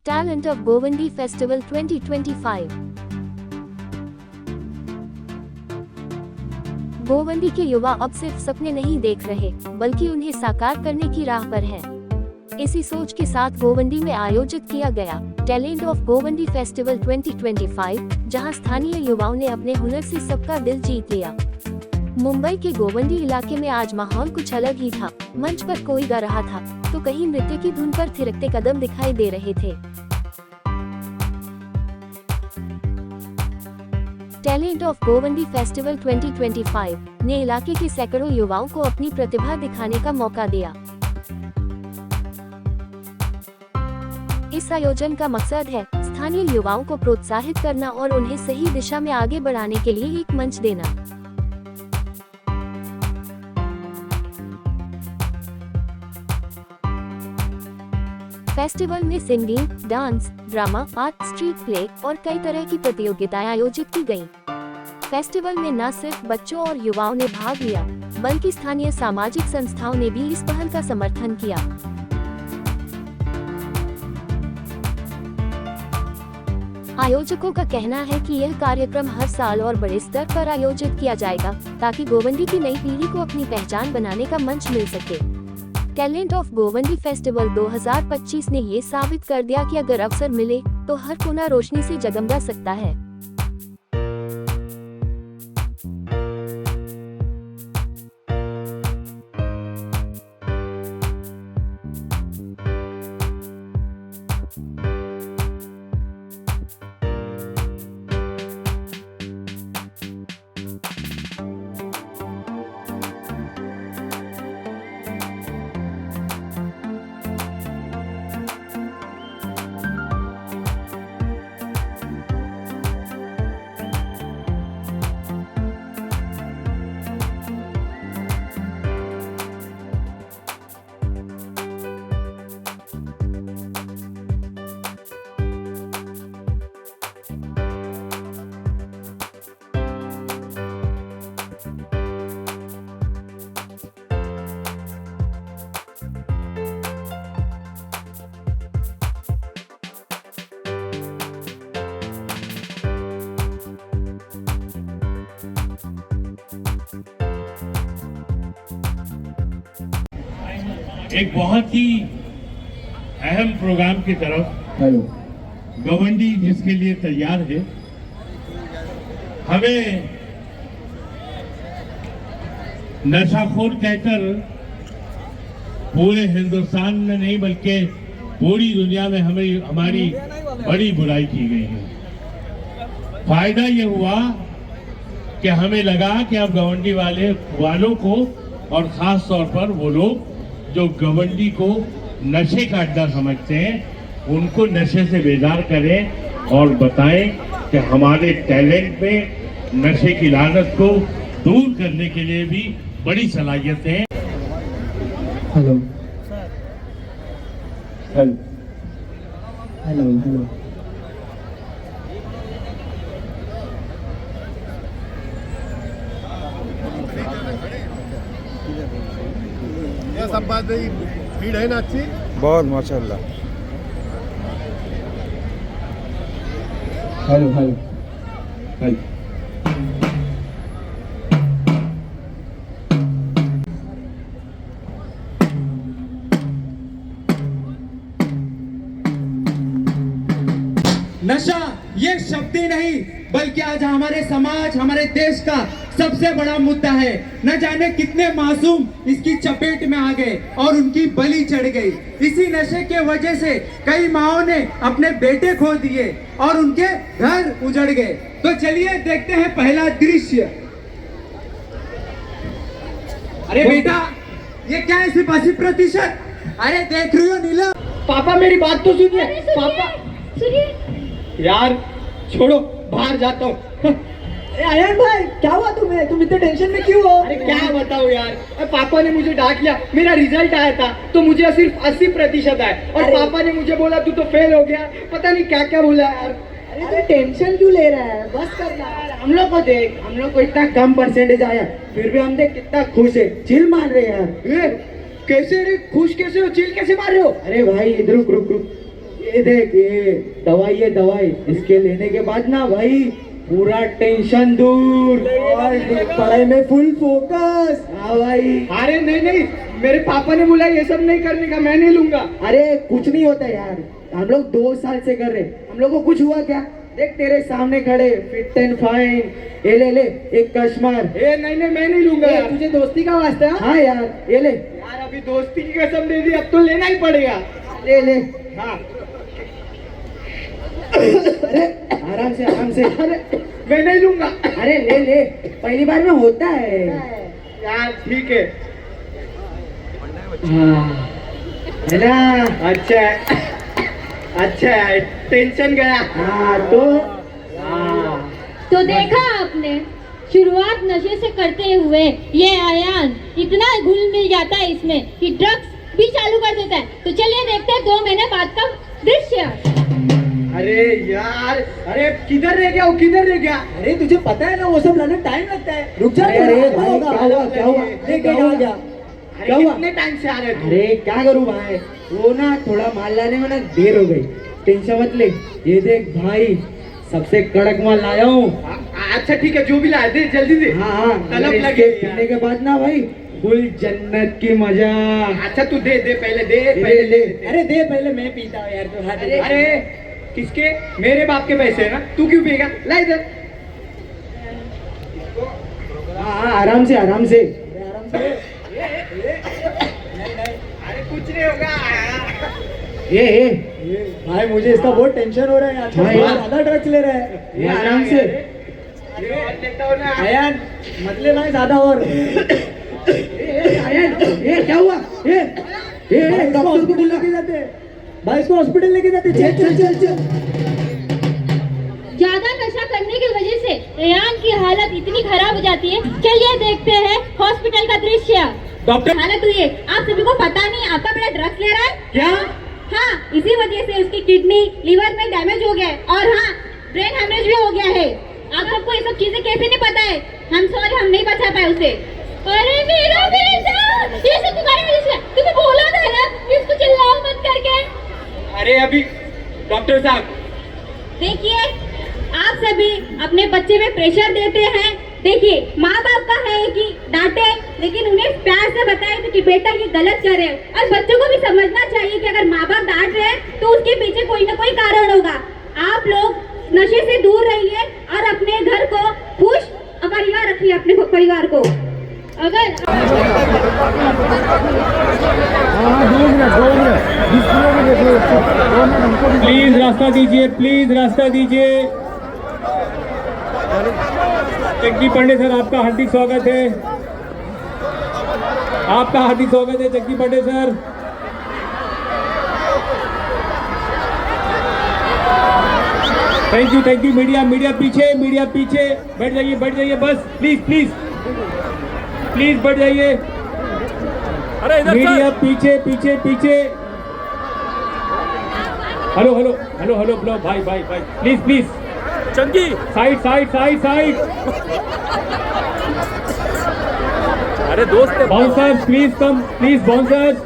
Talent of Govandi Festival 2025। Govandi के युवा अब सिर्फ सपने नहीं देख रहे, बल्कि उन्हें साकार करने की राह पर हैं। इसी सोच के साथ गोवंडी में आयोजित किया गया टैलेंट ऑफ गोवंडी फेस्टिवल 2025, जहां स्थानीय युवाओं ने अपने हुनर से सबका दिल जीत लिया। मुंबई के गोवंडी इलाके में आज माहौल कुछ अलग ही था। मंच पर कोई गा रहा था, तो कहीं नृत्य की धुन पर थिरकते कदम दिखाई दे रहे थे। टैलेंट ऑफ गोवंडी फेस्टिवल 2025 ने इलाके के सैकड़ों युवाओं को अपनी प्रतिभा दिखाने का मौका दिया। इस आयोजन का मकसद है स्थानीय युवाओं को प्रोत्साहित करना और उन्हें सही दिशा में आगे बढ़ाने के लिए एक मंच देना। फेस्टिवल में singing, dance, drama, art, street play और कई तरह की प्रतियोगिताएं आयोजित की गयी। फेस्टिवल में न सिर्फ बच्चों और युवाओं ने भाग लिया, बल्कि स्थानीय सामाजिक संस्थाओं ने भी इस पहल का समर्थन किया। आयोजकों का कहना है कि यह कार्यक्रम हर साल और बड़े स्तर पर आयोजित किया जाएगा, ताकि गोवंडी की नई पीढ़ी को अपनी पहचान बनाने का मंच मिल सके। टैलेंट ऑफ गोवंडी फेस्टिवल 2025 ने ये साबित कर दिया कि अगर अवसर मिले तो हर कोना रोशनी से जगमगा सकता है। एक बहुत ही अहम प्रोग्राम की तरफ गोवंडी जिसके लिए तैयार है। हमें नशाखोर कहकर पूरे हिंदुस्तान में नहीं बल्कि पूरी दुनिया में हमारी बड़ी बुराई की गई है। फायदा ये हुआ कि हमें लगा कि अब गोवंडी वालों को और खास तौर पर वो लोग जो गोवंडी को नशे का अड्डा समझते हैं, उनको नशे से बेजार करें और बताएं कि हमारे टैलेंट में नशे की लानत को दूर करने के लिए भी बड़ी सलाहियतें हैं। हेलो हेलो हेलो हेलो सब बात भीड़ है ना अच्छी, बहुत माशाल्लाह। हेलो हेलो हेलो नशा ये शब्द ही नहीं, बल्कि आज हमारे समाज, हमारे देश का सबसे बड़ा मुद्दा है। न जाने कितने मासूम इसकी चपेट में आ गए और उनकी बलि चढ़ गई। इसी नशे के वजह से कई माओं ने अपने बेटे खो दिए और उनके घर उजड़ गए। तो चलिए देखते हैं पहला दृश्य। अरे बेटा, ये क्या है? सिर्फ 80%। अरे देख रही हो नीला? पापा मेरी बात तो सुनिए। पापा सुनिए यार, छोड़ो, बाहर जाता हूँ। आयन भाई, क्या हुआ तुम्हें? तुम इतने टेंशन में क्यों हो? अरे क्या बताऊँ यार, पापा ने मुझे डांट लिया। मेरा रिजल्ट आया था तो मुझे सिर्फ 80% आया और पापा ने मुझे बोला तू तो फेल हो गया। पता नहीं क्या क्या बोला यार। अरे तो टेंशन क्यों ले रहा है? बस करना। हम लोग को देख, हम लोग को इतना कम परसेंटेज आया, फिर भी हम देख कितना खुश है, चिल मार रहे हैं यार। कैसे रे? खुश कैसे हो? चिल कैसे मार रहे हो? अरे भाई इधर रुक रुक रुक, ये देख, ये दवाई है दवाई, इसके लेने के बाद ना भाई पूरा टेंशन दूर और पढ़ाई में फुल फोकस। हाँ भाई। अरे नहीं नहीं, मेरे पापा ने बोला ये सब नहीं करने का, मैं नहीं लूंगा। अरे कुछ नहीं होता यार, हम लोग 2 साल से कर रहे, हम लोग को कुछ हुआ क्या? देख तेरे सामने खड़े, फिट एंड फाइन। ये ले ले एक कश्मार। ए नहीं नहीं, मैं नहीं लूंगा यार। तुझे दोस्ती का वास्ता है? हाँ यार, ये ले यार अभी दोस्ती की कसम दे दी, अब तो लेना ही पड़ेगा। ले ले। हाँ। अरे आराम से आराम से। अरे मैं नहीं लूंगा। अरे ले ले, पहली बार में होता है यार ठीक है। हाँ है ना? अच्छा है, अच्छा है, टेंशन गया। हाँ तो हाँ। तो देखा आपने, शुरुआत नशे से करते हुए ये अयान इतना घुल मिल जाता है इसमें कि ड्रग्स भी चालू कर देता है। तो चलिए देखते हैं 2 महीने बाद का दृश्य। अरे यार, अरे किधर रह गया वो, किधर रह गया? अरे तुझे पता है ना, वो सब लाने टाइम लगता है। रुक जा। अरे भाई क्या हुआ? देख क्या हुआ? क्या हुआ? कितने टाइम से आ रहे थे? अरे क्या करूँ भाई, वो ना थोड़ा माल लाने में ना देर हो गई। टेंशन मत ले, ये देख भाई सबसे कड़क माल लाया हूँ। अच्छा ठीक है, जो भी लाए दे जल्दी दे। हाँ हाँ, तलब इसके लगे पीने के बाद ना भाई फुल जन्नत की मजा। अच्छा तू दे दे, पहले दे, ले पहले ले। दे। अरे दे पहले, मैं पीता हूँ यार। तो अरे अरे किसके? मेरे बाप के पैसे है ना, तू क्यों पिएगा? ला इधर। हाँ हाँ, आराम से आराम से। अरे कुछ नहीं होगा। ये भाई मुझे इसका बहुत टेंशन हो रहा है, आजकल भाई, बहुत ज्यादा ड्रग्स ले रहा है। ये आराम से। ये और लेता हूँ ना। अयान मतलब भाई ज्यादा और ये क्या हुआ? ये डॉक्टर को बुला के जाते हैं भाई, इसको हॉस्पिटल लेके जाते। चल चल चल चल। ज्यादा नशा करने की वजह से अयान की हालत इतनी खराब हो जाती है। चलिए देखते हैं हॉस्पिटल का दृश्य। डॉक्टर हालत हुई है, आप सभी को पता नहीं आपका बेटा ड्रग्स ले रहा है क्या? हाँ, इसी वजह से उसकी किडनी लिवर में डैमेज हो गया है और हाँ ब्रेन हेमरेज भी हो गया है। आप सबको ये सब चीजें कैसे नहीं पता है? हम सॉरी, हम नहीं बचा पाए उसे। अरे मेरा बेटा, ये सब तुम्हारी वजह से। तुम्हें बोला था ना इसको चिल्लाओ मत करके। अरे अभी डॉक्टर साहब देखिए, आप सभी अपने बच्चे में प्रेशर देते हैं। देखिए, माँ बाप का है कि डांटे, लेकिन उन्हें प्यार से बताएं कि बेटा ये गलत कर रहे हैं। और बच्चों को भी समझना चाहिए कि अगर माँ बाप डांट रहे हैं तो उसके पीछे कोई ना कोई कारण होगा। आप लोग नशे से दूर रहिए और अपने घर को खुश परिवार रखिए, अपने परिवार को। अगर प्लीज रास्ता दीजिए, प्लीज रास्ता दीजिए। जग्गी पांडे सर, आपका हार्दिक स्वागत है, आपका हार्दिक स्वागत है Jaggi Pandey sir. Thank you. Media पीछे, बैठ जाइए बस, प्लीज बैठ जाइए। अरे मीडिया पीछे। हेलो ब्लो भाई प्लीज चंगी साइड। अरे दोस्त bouncers please come, please bouncers.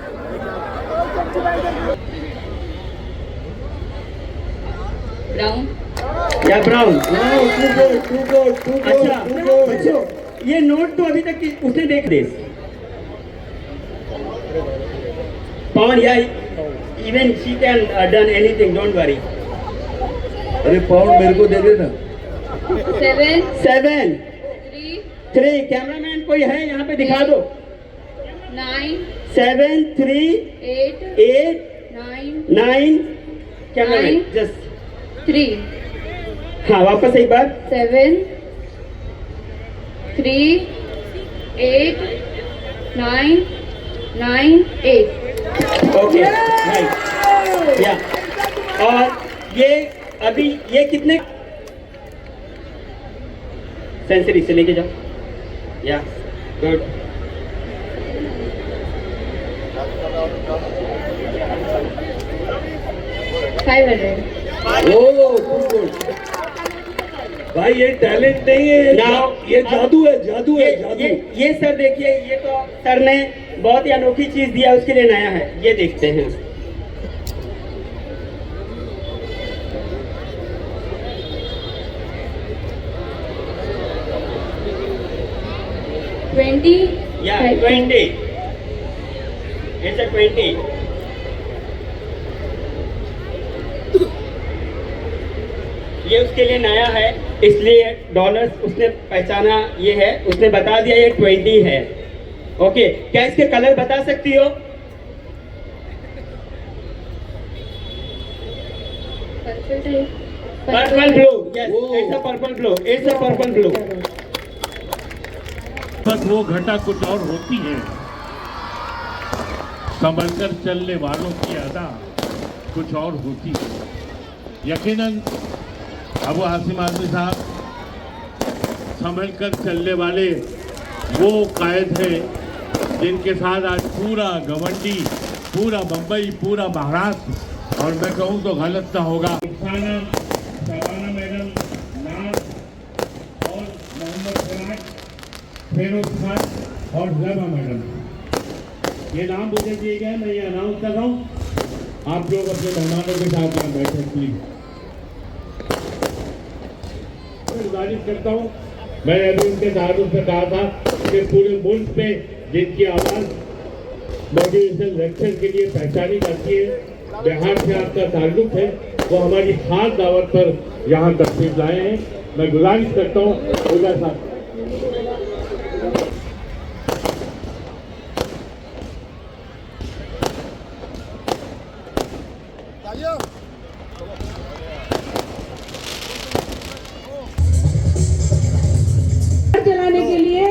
Brown क्या ब्राउन? अच्छा बच्चों, ये नोट तो अभी तक उसने देख दे। पवन, या even she can done anything, don't worry. अरे पाउंड मेरे को दे देना। 7 3 कैमरामैन कोई है यहाँ पे, दिखा दो। 9 7 3 8 8 9 9 कैमरामैन 9 जस्ट। 3 हाँ, वापस एक बार। 7 3 8 9 9 8। ओके राइट, या। और ये अभी ये कितने सेंसरी से लेके जाओ, या गुड। गुड भाई ये टैलेंट नहीं है, Now, ये जादू है, जादू। ये सर देखिए, ये तो सर ने बहुत ही अनोखी चीज दिया, उसके लिए नया है। ये देखते हैं। 20. Yeah, 20. It's a 20. ये उसके लिए नया है, इसलिए डॉलर्स उसने पहचाना ये है, उसने बता दिया ये 20 है। ओके, क्या इसके कलर बता सकती हो? Purple blue. Yes, it's a purple blue. It's a purple blue. बस वो घटा कुछ और होती है, संभलकर चलने वालों की अदा कुछ और होती है। यकीनन अबू आसिम आजमी साहब संभलकर चलने वाले वो कायद है जिनके साथ आज पूरा गवंडी, पूरा मुंबई, पूरा महाराष्ट्र, और मैं कहूँ तो गलत ना होगा, शबाना मैडम, नाज और मोहम्मद सिराज, फेरोज खान और जबा मैडम, ये नाम मुझे दिए गए। मैं ये अनाउंस कर रहा हूँ, आप लोग अपने मेहमानों के साथ यहाँ बैठे प्लीज। गुजारिश करता हूँ, मैंने अभी उनके तारुफ से कहा था कि पूरे मुल्क में जिनकी आवाज़ मोटिवेशनल लेक्चर के लिए पहचानी जाती है, बिहार से आपका ताल्लुक है, वो हमारी खास दावत पर यहाँ तशरीफ लाए हैं। मैं गुजारिश करता हूँ उदा साहब। चलाने के लिए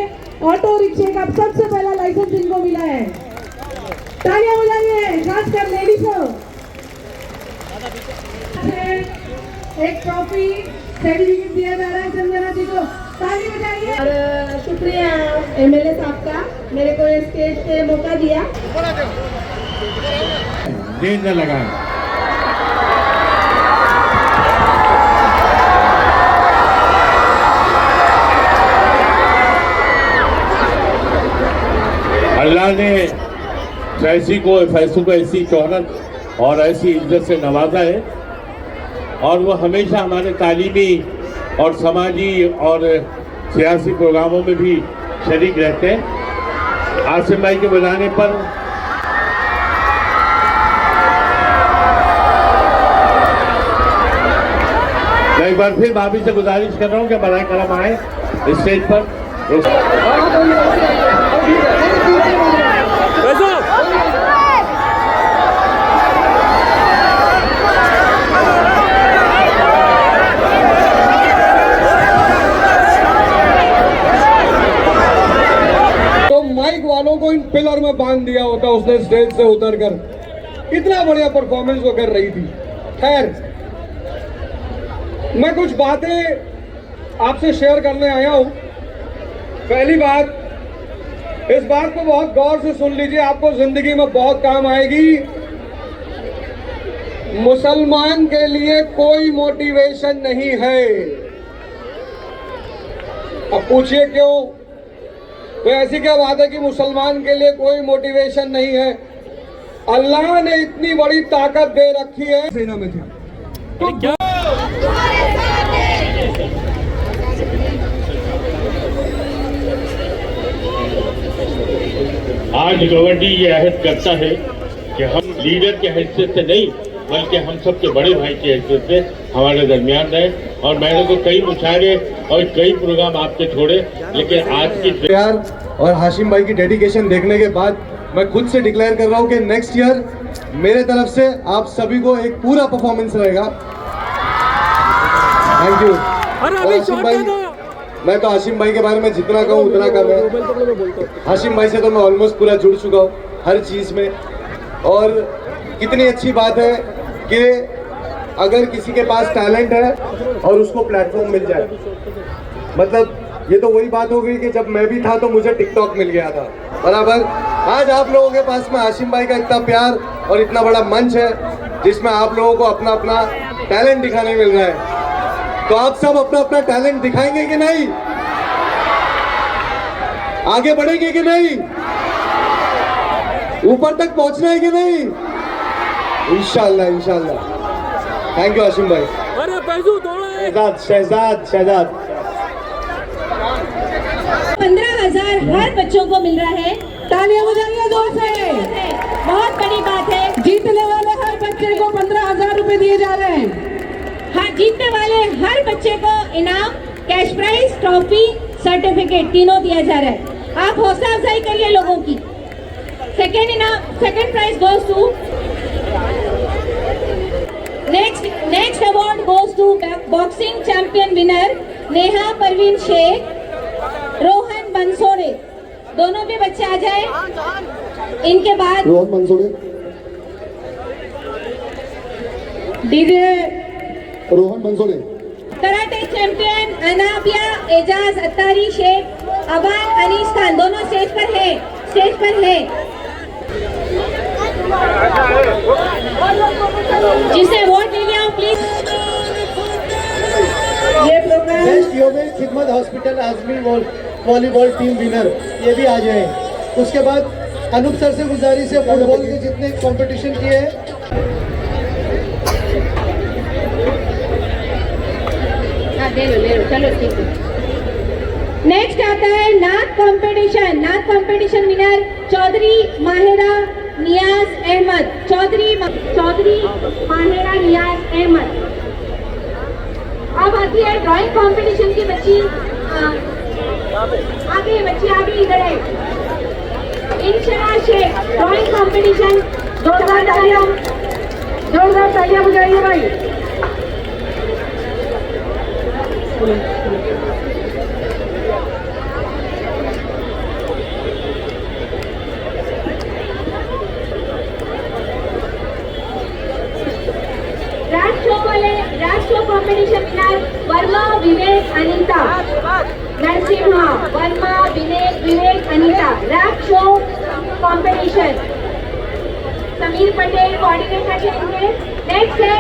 ऑटो रिक्शे का सबसे पहला लाइसेंस इनको मिला है। तालियां बजाइए, खासकर लेडीज को। एक ट्रॉफी सर्टिफिकेट दिया जा रहा है संजना जी को, ताली बजाइए। और शुक्रिया एमएलए साहब का, मेरे को इस स्टेज पे मौका दिया। देर न लगाएं। अल्लाह ने फैसी को ऐसी शोहरत और ऐसी इज्जत से नवाजा है, और वो हमेशा हमारे तालीमी और समाजी और सियासी प्रोग्रामों में भी शरीक रहते हैं। आसिम भाई के बुलाने पर मैं एक बार फिर भाभी से गुजारिश कर रहा हूँ कि बराए करम आए स्टेज पर। माइक वालों को इन पिलर में बांध दिया होता उसने स्टेज से उतरकर, इतना बढ़िया परफॉर्मेंस वो कर रही थी। खैर, मैं कुछ बातें आपसे शेयर करने आया हूं। पहली बात, इस बात को बहुत गौर से सुन लीजिए, आपको जिंदगी में बहुत काम आएगी। मुसलमान के लिए कोई मोटिवेशन नहीं है। अब पूछिए क्यों? तो ऐसी क्या बात है कि मुसलमान के लिए कोई मोटिवेशन नहीं है? अल्लाह ने इतनी बड़ी ताकत दे रखी है। सेना में थे तो आज गवर्नमेंट ये अहद करता है कि हम लीडर के हैसियत से नहीं, बल्कि हम सबके बड़े भाई की हैसियत से हमारे दरमियान रहे। और मैंने तो कई मुशायरे और कई प्रोग्राम आपके छोड़े, लेकिन आज की प्यार और हाशिम भाई की डेडिकेशन देखने के बाद मैं खुद से डिक्लेयर कर रहा हूं कि नेक्स्ट ईयर मेरे तरफ से आप सभी को एक पूरा परफॉर्मेंस रहेगा। Thank you. और हाशिम भाई, मैं तो हाशिम भाई के बारे में जितना कहूँ उतना कम है। हाशिम भाई से तो मैं ऑलमोस्ट पूरा जुड़ चुका हूँ हर चीज़ में। और कितनी अच्छी बात है कि अगर किसी के पास टैलेंट है और उसको प्लेटफॉर्म मिल जाए, मतलब ये तो वही बात हो गई कि जब मैं भी था तो मुझे टिकटॉक मिल गया था, बराबर। आज आप लोगों के पास में हाशिम भाई का इतना प्यार और इतना बड़ा मंच है जिसमें आप लोगों को अपना अपना टैलेंट दिखाने मिल रहा है। तो आप सब अपना अपना टैलेंट दिखाएंगे कि नहीं? आगे बढ़ेंगे कि नहीं? ऊपर तक पहुंचना है कि नहीं? इंशाल्लाह इंशाल्लाह। थैंक यू हाशिम भाई। अरे पैसू थोड़ा शहजाद शहजाद शहजाद 15,000 हर बच्चों को मिल रहा है। तालियां बजाइए जोर से। बहुत बड़ी बात है। जीतने वाले हर बच्चे को 15,000 रुपए दिए जा रहे हैं। हाँ, जीतने वाले हर बच्चे को इनाम, कैश प्राइज, ट्रॉफी, सर्टिफिकेट तीनों दिया जा रहा है। आप हौसला अफजाई करिए लोगों की। Second prize goes to next award goes to boxing champion winner Neha Parveen Shaikh, Rohan Bansode. दोनों भी बच्चे आ जाए। इनके बाद Rohan Mansuri, DJ Rohan Mansuri, karate champion Anabia Ejaz Attari Shaikh, Aban Anis Khan. दोनों स्टेज पर है। जिसे वोट ले लिया प्लीज। ये प्रोग्राम बेस्ट योगेश खिदमत hospital Azmi volleyball team winner, ये भी आ जाए। उसके बाद अनूप सर से गुजारिश है, फुटबॉल के जितने कंपटीशन किए हैं ले लो चलो ठीक है। नेक्स्ट आता है नाथ कंपटीशन विनर चौधरी माहिरा नियाज अहमद। चौधरी माहिरा नियाज अहमद। अब आती है ड्राइंग कंपटीशन की बच्ची। आगे इधर है। Inshara Shaikh, drawing competition. जोरदार तालियां बजाइए भाई। राष्ट्रीय competition winner Varma Vivek Anita Narasimha. Varma Vivek Anita rap show competition. Sameer Patel coordinator करेंगे। नेक्स्ट है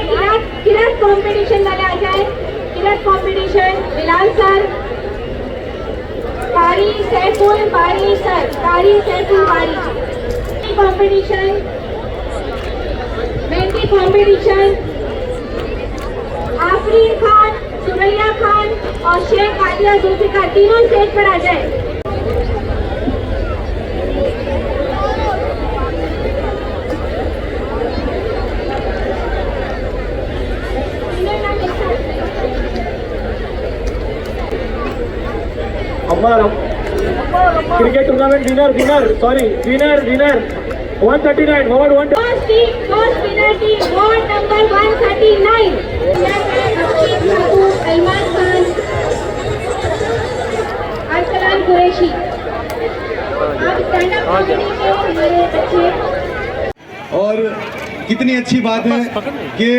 किरत कंपटीशन वाले आ जाए। किरत कंपटीशन बिलाल सर, कारी सैफुल बारी sir, competition, mehndi competition. Afreen Khan, Suraiya Khan और शेख आदिया जुल्फिकार तीनों स्टेज पर आ जाए। Cricket tournament winner 139 ward 1। First winner team ward number 139 Salman Khan, Arsalan Qureshi. आप स्टैंड अप कॉमेडी के हमारे बच्चे। और कितनी अच्छी बात है कि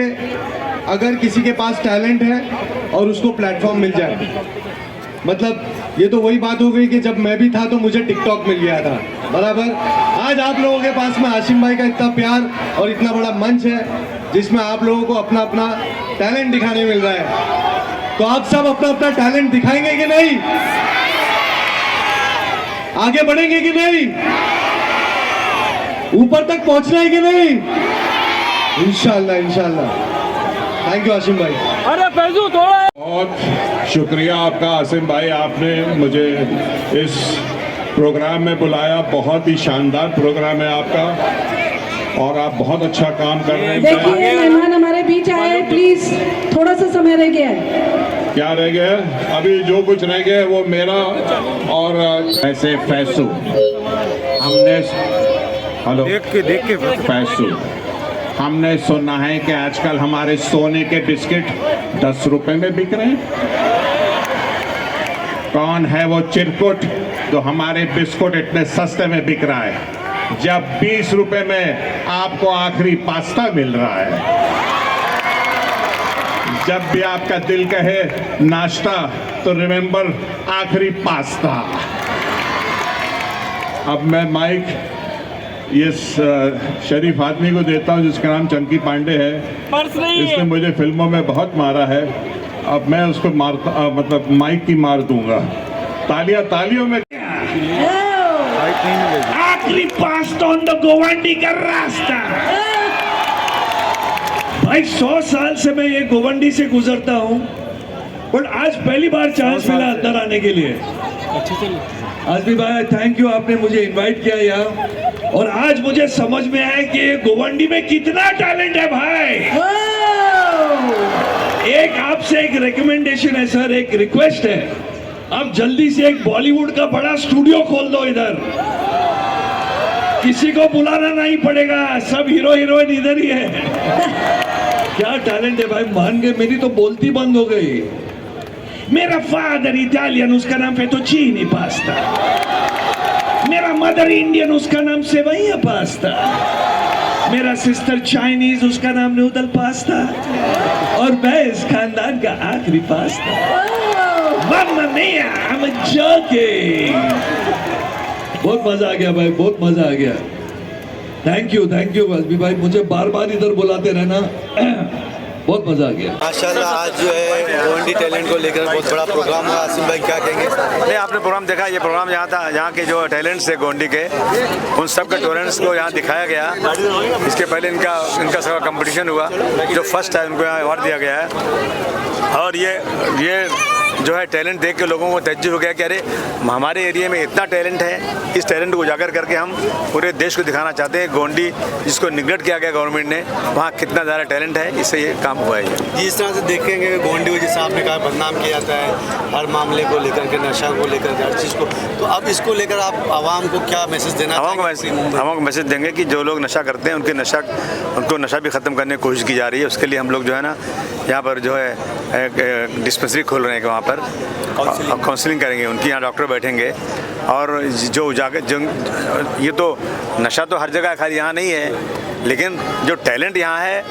अगर किसी के पास टैलेंट है और उसको प्लेटफॉर्म मिल जाए। मतलब ये तो वही बात हो गई कि जब मैं भी था तो मुझे टिकटॉक मिल गया था, बराबर। आज आप लोगों के पास में हाशिम भाई का इतना प्यार और इतना बड़ा मंच है जिसमें आप लोगों को अपना अपना टैलेंट दिखाने मिल रहा है। तो आप सब अपना अपना टैलेंट दिखाएंगे कि नहीं? आगे बढ़ेंगे कि नहीं? ऊपर तक पहुंचना है कि नहीं? इंशाल्लाह। थैंक यू हाशिम भाई। अरे फैजू थोड़ा बहुत शुक्रिया आपका आसिम भाई, आपने मुझे इस प्रोग्राम में बुलाया। बहुत ही शानदार प्रोग्राम है आपका और आप बहुत अच्छा काम कर रहे हैं। देखिए मेहमान हमारे बीच आए, प्लीज थोड़ा सा समय रह गया है। क्या रह गया? अभी जो कुछ रह गया है वो मेरा और ऐसे फैसू हमने देख के फैसू हमने सुना है कि आजकल हमारे सोने के बिस्किट 10 रुपए में बिक रहे हैं। कौन है वो चिरकुट जो हमारे बिस्कुट इतने सस्ते में बिक रहा है, जब 20 रुपए में आपको आखिरी पास्ता मिल रहा है। जब भी आपका दिल कहे नाश्ता तो रिमेंबर आखिरी पास्ता। अब मैं माइक ये शरीफ आदमी को देता हूँ जिसका नाम चंकी पांडे है। इसने मुझे फिल्मों में बहुत मारा है। अब मैं उसको मतलब माइक की मार दूंगा। तालियों में। आखिरी पास्ता ऑन द गोवंडी का रास्ता। भाई 100 साल से मैं ये गोवंडी से गुजरता हूँ बट आज पहली बार चांस मिला अंदर आने के लिए। आजमी भाई थैंक यू, आपने मुझे इनवाइट किया यहाँ, और आज मुझे समझ में आया कि गोवंडी में कितना टैलेंट है भाई। एक आपसे एक रिकमेंडेशन है सर, एक रिक्वेस्ट है, आप जल्दी से एक बॉलीवुड का बड़ा स्टूडियो खोल दो इधर, किसी को बुलाना नहीं पड़ेगा, सब हीरो हीरोइन इधर ही है। क्या टैलेंट है भाई, मान गए, मेरी तो बोलती बंद हो गई। मेरा फादर इटालियन, उसका नाम फेटोचीनी पास्ता। मेरा मदर इंडियन, उसका नाम सेवैया पास्ता। मेरा सिस्टर चाइनीज, उसका नाम नूडल पास्ता। और मैं इस खानदान का आखिरी pasta. Mamma Mia, I'm joking। बहुत मजा आ गया भाई, बहुत मजा आ गया। थैंक यू आजमी भाई, मुझे बार बार इधर बुलाते रहना, बहुत मजा आ गया। माशाल्लाह आज जो है गोवंडी टैलेंट को लेकर बहुत बड़ा प्रोग्राम हुआ। आसिम भाई क्या कहेंगे? नहीं, आपने प्रोग्राम देखा, ये प्रोग्राम यहाँ था, यहाँ के जो टैलेंट्स है गोवंडी के, उन सब के टैलेंट्स को यहाँ दिखाया गया। इसके पहले इनका सबका कंपटीशन हुआ, जो फर्स्ट है उनको यहाँ अवार्ड दिया गया है। और ये जो है टैलेंट देख के लोगों को तज्जुब हो गया कि अरे हमारे एरिया में इतना टैलेंट है। इस टैलेंट को उजागर करके हम पूरे देश को दिखाना चाहते हैं। गोवंडी जिसको निगलेक्ट किया गया गवर्नमेंट ने, वहाँ कितना ज़्यादा टैलेंट है, इससे ये काम हुआ है। जिस तरह से देखेंगे गोवंडी को, जैसे आपने कहा बदनाम किया जाता है हर मामले को लेकर के, नशा को लेकर के, हर चीज़ को, तो अब इसको लेकर आप आवाम को क्या मैसेज देना? आवाम को मैसेज देंगे कि जो लोग नशा करते हैं उनको नशा भी ख़त्म करने की कोशिश की जा रही है। उसके लिए हम लोग जो है ना यहाँ पर जो है एक डिस्पेंसरी खोल रहे हैं, वहाँ पर काउंसलिंग करेंगे, उनकी यहाँ डॉक्टर बैठेंगे। और जो उजागर ये तो नशा तो हर जगह, खाली यहाँ नहीं है, लेकिन जो टैलेंट यहाँ है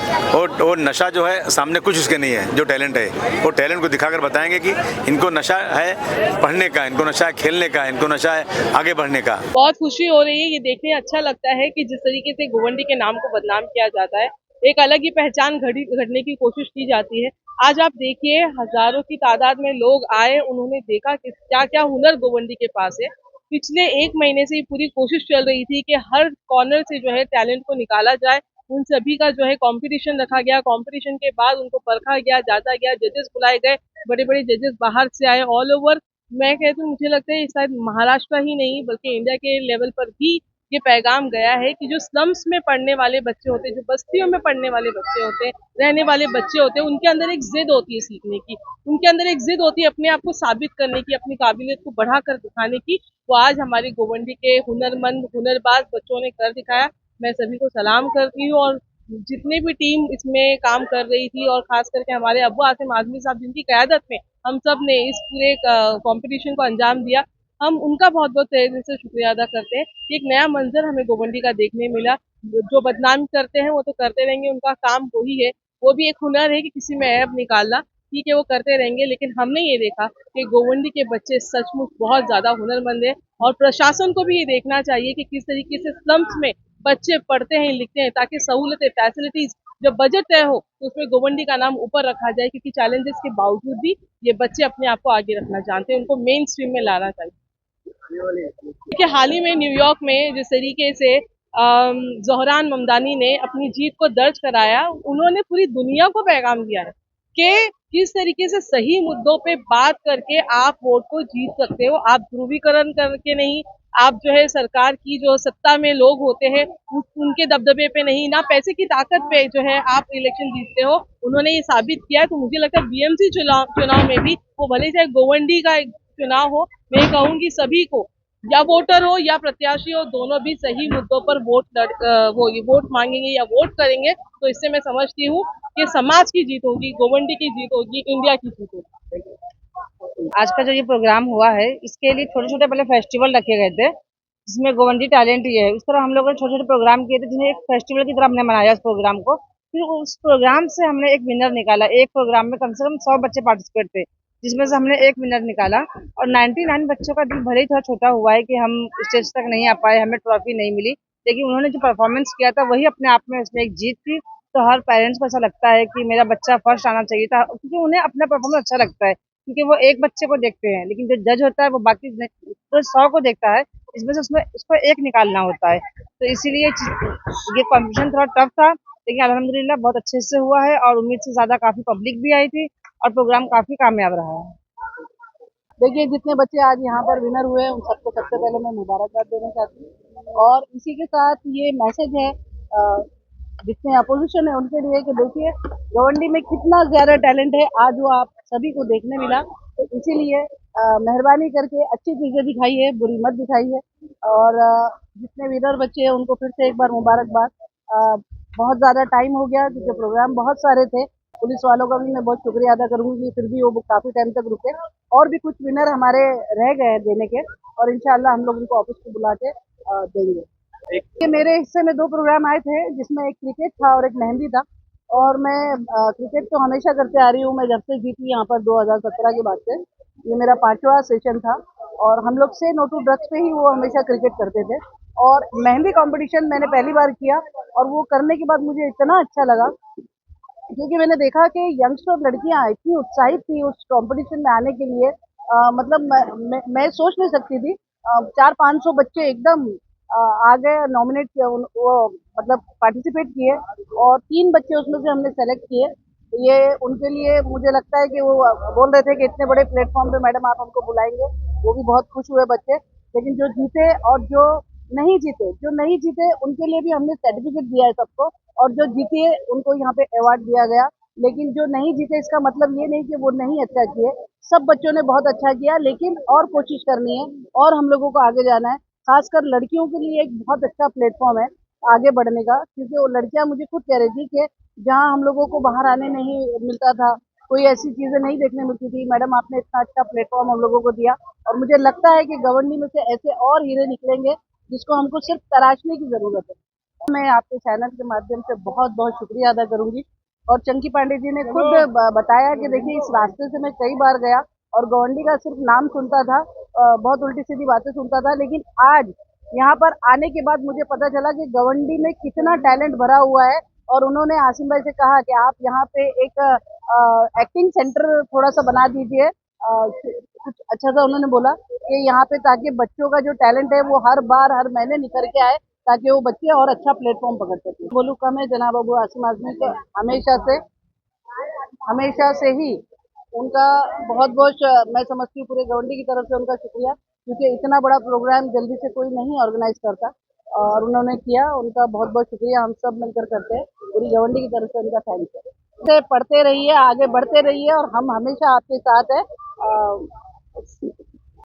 वो नशा जो है सामने कुछ उसके नहीं है। जो टैलेंट है वो टैलेंट को दिखाकर बताएंगे कि इनको नशा है पढ़ने का, इनको नशा है खेलने का, इनको नशा है आगे बढ़ने का। बहुत खुशी हो रही है, ये देखने अच्छा लगता है कि जिस तरीके से गोवंडी के नाम को बदनाम किया जाता है, एक अलग ही पहचान घड़ने की कोशिश की जाती है। आज आप देखिए हजारों की तादाद में लोग आए, उन्होंने देखा कि क्या क्या हुनर गोवंडी के पास है। पिछले 1 महीने से पूरी कोशिश चल रही थी कि हर कॉर्नर से जो है टैलेंट को निकाला जाए। उन सभी का जो है कंपटीशन रखा गया, कंपटीशन के बाद उनको परखा गया, जांचा गया, जजेस बुलाए गए, बड़े बड़े जजेस बाहर से आए ऑल ओवर। मैं कहती हूँ, मुझे लगता है शायद महाराष्ट्र ही नहीं बल्कि इंडिया के लेवल पर भी ये पैगाम गया है कि जो स्लम्स में पढ़ने वाले बच्चे होते हैं, जो बस्तियों में पढ़ने वाले बच्चे होते हैं, रहने वाले बच्चे होते हैं, उनके अंदर एक जिद होती है सीखने की, उनके अंदर एक जिद होती है अपने आप को साबित करने की, अपनी काबिलियत को बढ़ाकर दिखाने की। वो आज हमारी गोवंडी के हुनरमंद हुनरबाज बच्चों ने कर दिखाया। मैं सभी को सलाम करती हूँ, और जितने भी टीम इसमें काम कर रही थी, और खास करके हमारे अब्बू आसिम आजमी साहब जिनकी क़यादत में हम सब ने इस पूरे कंपटीशन को अंजाम दिया, हम उनका बहुत बहुत तहे दिल से शुक्रिया अदा करते हैं। एक नया मंजर हमें गोवंडी का देखने मिला। जो बदनाम करते हैं वो तो करते रहेंगे, उनका काम वही है, वो भी एक हुनर है कि किसी में ऐब निकालना, ठीक है, वो करते रहेंगे। लेकिन हमने ये देखा कि गोवंडी के बच्चे सचमुच बहुत ज्यादा हुनरमंद है, और प्रशासन को भी ये देखना चाहिए कि किस तरीके से स्लम्स में बच्चे पढ़ते हैं, लिखते हैं, ताकि सहूलतें, फैसिलिटीज, जब बजट तय हो तो उसमें गोवंडी का नाम ऊपर रखा जाए, क्योंकि चैलेंजेस के बावजूद भी ये बच्चे अपने आप को आगे रखना जानते हैं, उनको मेन स्ट्रीम में लाना चाहिए। कि हाल ही में न्यूयॉर्क में जिस तरीके से ज़ोहरान ममदानी ने अपनी जीत को दर्ज कराया, उन्होंने पूरी दुनिया को पैगाम दिया है कि किस तरीके से सही मुद्दों पे बात करके आप वोट को जीत सकते हो। आप ध्रुवीकरण करके नहीं, आप जो है सरकार की जो सत्ता में लोग होते हैं उनके दबदबे पे नहीं, ना पैसे की ताकत पे जो है आप इलेक्शन जीतते हो। उन्होंने ये साबित किया है। तो मुझे लगता है बीएमसी चुनाव में भी, वो भले चाहे गोवंडी का चुनाव हो, मैं कहूँगी सभी को, या वोटर हो या प्रत्याशी हो, दोनों भी सही मुद्दों पर वोट मांगेंगे या वोट करेंगे, तो इससे मैं समझती हूँ कि समाज की जीत होगी, गोवंडी की जीत होगी, इंडिया की जीत होगी। आज का जो ये प्रोग्राम हुआ है, इसके लिए छोटे छोटे पहले फेस्टिवल रखे गए थे, जिसमें गोवंडी टैलेंट ही है। उस तरह हम लोगों ने छोटे छोटे प्रोग्राम किए थे, जिन्हें एक फेस्टिवल की तरह हमने मनाया उस प्रोग्राम को। फिर उस प्रोग्राम से हमने एक विनर निकाला। एक प्रोग्राम में कम से कम 100 बच्चे पार्टिसिपेट थे, जिसमें से हमने एक विनर निकाला। और 99 बच्चों का दिल भले ही थोड़ा छोटा हुआ है कि हम स्टेज तक नहीं आ पाए, हमें ट्रॉफी नहीं मिली, लेकिन उन्होंने जो परफॉर्मेंस किया था वही अपने आप में उसमें एक जीत थी। तो हर पेरेंट्स को ऐसा लगता है कि मेरा बच्चा फर्स्ट आना चाहिए था, क्योंकि उन्हें अपना परफॉर्मेंस अच्छा लगता है, क्योंकि वो एक बच्चे को देखते हैं, लेकिन जो जज होता है वो बाकी तो 100 को देखता है, इसमें से उसको एक निकालना होता है। तो इसीलिए ये कॉम्पिटिशन थोड़ा टफ था, लेकिन अल्हम्दुलिल्लाह बहुत अच्छे से हुआ है, और उम्मीद से ज़्यादा काफ़ी पब्लिक भी आई थी। और प्रोग्राम काफी कामयाब रहा है। देखिए, जितने बच्चे आज यहाँ पर विनर हुए हैं उन सबको सबसे पहले मैं मुबारकबाद देना चाहती हूँ, और इसी के साथ ये मैसेज है जितने अपोजिशन है उनके लिए कि देखिए गवंडी में कितना ज्यादा टैलेंट है, आज वो आप सभी को देखने मिला। तो इसीलिए मेहरबानी करके अच्छी चीजें दिखाइए, बुरी मत दिखाइए, और जितने विनर बच्चे हैं उनको फिर से एक बार मुबारकबाद। बहुत ज्यादा टाइम हो गया क्योंकि प्रोग्राम बहुत सारे थे। पुलिस वालों का भी मैं बहुत शुक्रिया अदा करूंगी कि फिर भी वो काफी टाइम तक रुके, और भी कुछ विनर हमारे रह गए हैं देने के, और इंशाल्लाह हम लोग उनको ऑफिस में बुला के देंगे। ये मेरे हिस्से में 2 प्रोग्राम आए थे, जिसमें एक क्रिकेट था और एक मेहंदी था, और मैं क्रिकेट तो हमेशा करते आ रही हूँ, मैं जब से जीती यहाँ पर 2017 के बाद से। ये मेरा 5वां सेशन था, और हम लोग से नो टू ड्रग्स पे ही वो हमेशा क्रिकेट करते थे। और मेहंदी कंपटीशन मैंने पहली बार किया, और वो करने के बाद मुझे इतना अच्छा लगा क्योंकि मैंने देखा कि यंगस्टर लड़कियां इतनी उत्साहित थी उस कंपटीशन में आने के लिए। मतलब मैं सोच नहीं सकती थी। 400-500 बच्चे एकदम आ गए, नॉमिनेट किया, वो मतलब पार्टिसिपेट किए, और 3 बच्चे उसमें से हमने सेलेक्ट किए। ये उनके लिए मुझे लगता है कि वो बोल रहे थे कि इतने बड़े प्लेटफॉर्म पे मैडम आप हमको बुलाएंगे, वो भी बहुत खुश हुए बच्चे। लेकिन जो जीते और जो नहीं जीते उनके लिए भी हमने सर्टिफिकेट दिया है सबको, और जो जीते उनको यहाँ पे अवार्ड दिया गया। लेकिन जो नहीं जीते इसका मतलब ये नहीं कि वो नहीं अच्छा किए, सब बच्चों ने बहुत अच्छा किया, लेकिन और कोशिश करनी है और हम लोगों को आगे जाना है। खासकर लड़कियों के लिए एक बहुत अच्छा प्लेटफॉर्म है आगे बढ़ने का, क्योंकि वो लड़कियां मुझे खुद कह रही थी कि जहाँ हम लोगों को बाहर आने नहीं मिलता था, कोई ऐसी चीजें नहीं देखने मिलती थी, मैडम आपने इतना अच्छा प्लेटफॉर्म हम लोगों को दिया। और मुझे लगता है कि गवर्नी में से ऐसे और हीरे निकलेंगे जिसको हमको सिर्फ तराशने की जरूरत है। मैं आपके चैनल के माध्यम से बहुत बहुत शुक्रिया अदा करूंगी। और चंकी पांडे जी ने खुद बताया कि देखिए इस रास्ते से मैं कई बार गया और गवंडी का सिर्फ नाम सुनता था, बहुत उल्टी सीधी बातें सुनता था, लेकिन आज यहाँ पर आने के बाद मुझे पता चला कि गवंडी में कितना टैलेंट भरा हुआ है। और उन्होंने आसिम भाई से कहा कि आप यहाँ पे एक एक्टिंग सेंटर थोड़ा सा बना दीजिए, कुछ अच्छा सा उन्होंने बोला कि यहाँ पे, ताकि बच्चों का जो टैलेंट है वो हर बार हर महीने निखर के आए, ताकि वो बच्चे और अच्छा प्लेटफॉर्म पकड़ सके। बोलू कम है, जनाब अबू आसिम आजमी को हमेशा से ही उनका बहुत बहुत मैं समझती हूँ पूरे गवंडी की तरफ से उनका शुक्रिया, क्योंकि इतना बड़ा प्रोग्राम जल्दी से कोई नहीं ऑर्गेनाइज करता, और उन्होंने किया। उनका बहुत बहुत शुक्रिया, हम सब मिलकर करते हैं, पूरी गवंडी की तरफ से उनका थैंक यू। से पढ़ते रहिए, आगे बढ़ते रहिए, और हम हमेशा आपके साथ है।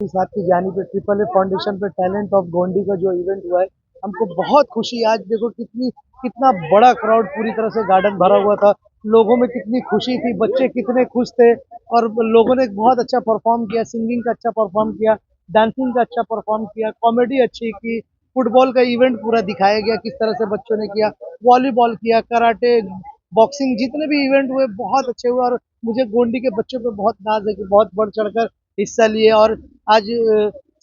साथ की जानी पे ट्रिपल ए फाउंडेशन पे टैलेंट ऑफ गोंडी का जो इवेंट हुआ है, हमको बहुत खुशी है। आज देखो कितना बड़ा क्राउड, पूरी तरह से गार्डन भरा हुआ था, लोगों में कितनी खुशी थी, बच्चे कितने खुश थे, और लोगों ने बहुत अच्छा परफॉर्म किया, सिंगिंग का अच्छा परफॉर्म किया, डांसिंग का अच्छा परफॉर्म किया, कॉमेडी अच्छी की, फुटबॉल का इवेंट पूरा दिखाया गया किस तरह से बच्चों ने किया, वॉलीबॉल किया, कराटे, बॉक्सिंग, जितने भी इवेंट हुए बहुत अच्छे हुए। और मुझे गोंडी के बच्चों पे बहुत नाज है कि बहुत बढ़ चढ़कर हिस्सा लिए। और आज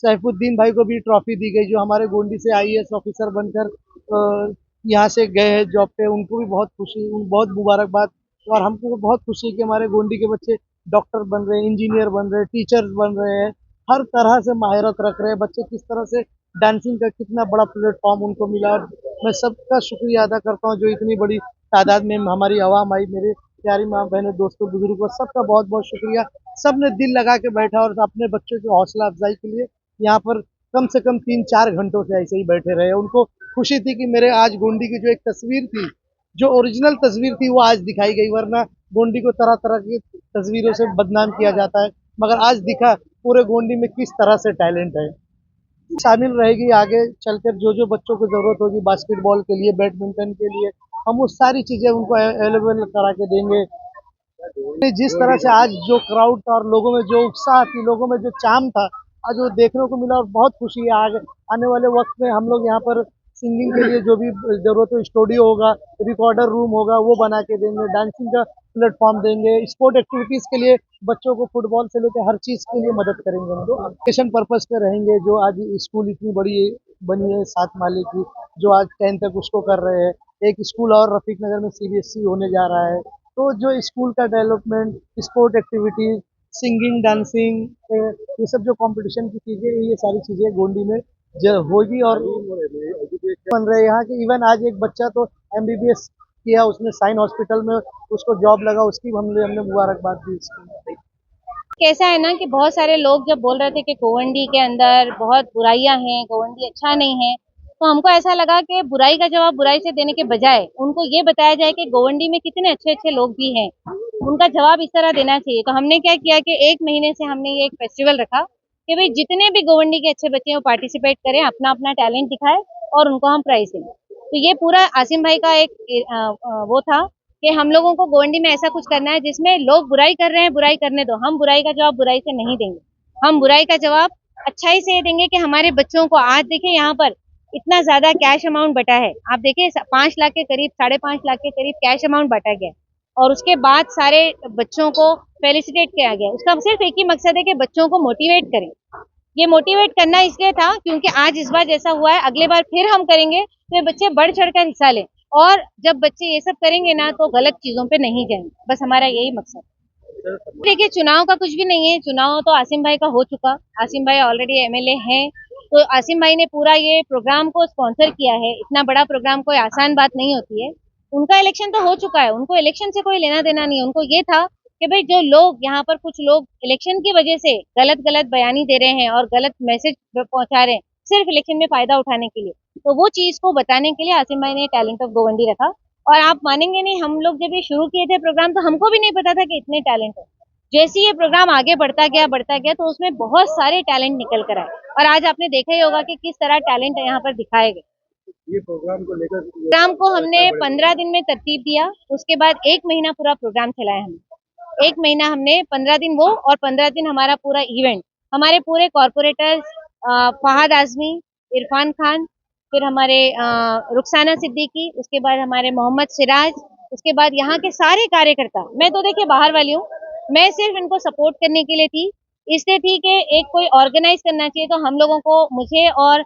सैफुद्दीन भाई को भी ट्रॉफी दी गई, जो हमारे गोंडी से IAS ऑफिसर बनकर यहाँ से गए हैं जॉब पे, उनको भी बहुत खुशी, बहुत मुबारकबाद। और हमको बहुत खुशी है कि हमारे गोंडी के बच्चे डॉक्टर बन रहे हैं, इंजीनियर बन रहे हैं, टीचर्स बन रहे हैं, हर तरह से माहिरत रख रहे हैं बच्चे। किस तरह से डांसिंग का कितना बड़ा प्लेटफॉर्म उनको मिला, और मैं सबका शुक्रिया अदा करता हूँ जो इतनी बड़ी तादाद में हमारी आवाम आई, मेरे प्यारी माँ बहनों, दोस्तों, बुजुर्गों, सबका बहुत बहुत शुक्रिया। सबने दिल लगा के बैठा और अपने बच्चों की हौसला अफजाई के लिए यहाँ पर कम से कम 3-4 घंटों से ऐसे ही बैठे रहे। उनको खुशी थी कि मेरे आज गोंडी की जो एक तस्वीर थी, जो ओरिजिनल तस्वीर थी, वो आज दिखाई गई, वरना गोंडी को तरह तरह की तस्वीरों से बदनाम किया जाता है, मगर आज दिखा पूरे गोंडी में किस तरह से टैलेंट है। शामिल रहेगी आगे चलकर, जो बच्चों को जरूरत होगी बास्केटबॉल के लिए, बैडमिंटन के लिए, हम वो सारी चीजें उनको अवेलेबल करा के देंगे। जिस तरह से आज जो क्राउड था और लोगों में जो उत्साह थी, लोगों में जो चाम था, आज वो देखने को मिला, और बहुत खुशी है। आगे आने वाले वक्त में हम लोग यहाँ पर सिंगिंग के लिए जो भी जरूरत हो, स्टूडियो होगा, रिकॉर्डर रूम होगा, वो बना के देंगे, डांसिंग का प्लेटफॉर्म देंगे, स्पोर्ट एक्टिविटीज के लिए बच्चों को फुटबॉल से लेकर हर चीज के लिए मदद करेंगे। हम लोग एजुकेशन पर्पज पे रहेंगे। जो आज स्कूल इतनी बड़ी बनी है 7 माले की, जो आज 10 तक उसको कर रहे हैं, एक स्कूल और रफीक नगर में CBSE होने जा रहा है। तो जो स्कूल का development, sport activities, singing, dancing, ये सब जो कंपटीशन की चीजें, ये सारी चीजें गोंडी में जो होगी और बन रहे हैं यहाँ के। इवन आज एक बच्चा तो MBBS किया, उसने साइन हॉस्पिटल में उसको जॉब लगा, उसकी हमने मुबारकबाद दी इसकी। कैसा है ना कि बहुत सारे लोग जब बोल रहे थे कि गोवंडी के अंदर बहुत बुराइयां हैं, गोवंडी अच्छा नहीं है, तो हमको ऐसा लगा कि बुराई का जवाब बुराई से देने के बजाय उनको ये बताया जाए कि गोवंडी में कितने अच्छे अच्छे लोग भी हैं, उनका जवाब इस तरह देना चाहिए। तो हमने क्या किया कि 1 महीने से हमने ये एक फेस्टिवल रखा कि भाई जितने भी गोवंडी के अच्छे बच्चे हैं वो पार्टिसिपेट करें, अपना अपना टैलेंट दिखाए और उनको हम प्राइज दें। तो ये पूरा आसिम भाई का एक वो था कि हम लोगों को गोवंडी में ऐसा कुछ करना है जिसमें लोग बुराई कर रहे हैं, बुराई करने दो, हम बुराई का जवाब बुराई से नहीं देंगे, हम बुराई का जवाब अच्छाई से देंगे कि हमारे बच्चों को आज देखें यहाँ पर इतना ज्यादा कैश अमाउंट बटा है। आप देखिए 5 लाख के करीब, 5.5 लाख के करीब कैश अमाउंट बांटा गया और उसके बाद सारे बच्चों को फेलिसिटेट किया गया। उसका सिर्फ एक ही मकसद है कि बच्चों को मोटिवेट करें। ये मोटिवेट करना इसलिए था क्योंकि आज इस बार जैसा हुआ है, अगले बार फिर हम करेंगे तो ये बच्चे बढ़ चढ़कर हिस्सा लें, और जब बच्चे ये सब करेंगे ना तो गलत चीजों पे नहीं जाएंगे। बस हमारा यही मकसद है। देखिए चुनाव का कुछ भी नहीं है, चुनाव तो आसिम भाई का हो चुका, आसिम भाई ऑलरेडी एमएलए हैं, तो आसिम भाई ने पूरा ये प्रोग्राम को स्पॉन्सर किया है। इतना बड़ा प्रोग्राम कोई आसान बात नहीं होती है। उनका इलेक्शन तो हो चुका है, उनको इलेक्शन से कोई लेना देना नहीं है। उनको ये था कि भाई जो लोग यहाँ पर कुछ लोग इलेक्शन की वजह से गलत गलत बयानी दे रहे हैं और गलत मैसेज पहुंचा रहे हैं सिर्फ इलेक्शन में फायदा उठाने के लिए, तो वो चीज को बताने के लिए आसिम भाई ने टैलेंट ऑफ गोवंडी रखा। और आप मानेंगे नहीं, हम लोग जब ये शुरू किए थे प्रोग्राम तो हमको भी नहीं पता था कि इतने टैलेंट है। जैसे ये प्रोग्राम आगे बढ़ता गया तो उसमें बहुत सारे टैलेंट निकल कर आए और आज आपने देखा ही होगा कि किस तरह टैलेंट यहाँ पर दिखाए गए। ये प्रोग्राम को लेकर प्रोग्राम को हमने 15 दिन में तरतीब दिया, उसके बाद 1 महीना पूरा प्रोग्राम चलाया हमने। 1 महीना हमने 15 दिन वो और 15 दिन हमारा पूरा इवेंट, हमारे पूरे कॉर्पोरेटर्स फहाद आजमी, इरफान खान, फिर हमारे रुखसाना सिद्दीकी, उसके बाद हमारे मोहम्मद सिराज, उसके बाद यहाँ के सारे कार्यकर्ता। मैं तो देखिए बाहर वाली हूँ, मैं सिर्फ इनको सपोर्ट करने के लिए थी, इसलिए थी कि एक कोई ऑर्गेनाइज करना चाहिए। तो हम लोगों को, मुझे और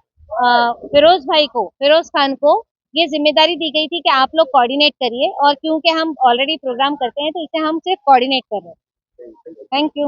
फिरोज खान को ये जिम्मेदारी दी गई थी कि आप लोग कोऑर्डिनेट करिए, और क्योंकि हम ऑलरेडी प्रोग्राम करते हैं तो इसे हम सिर्फ कोऑर्डिनेट कर रहे हैं। Thank you.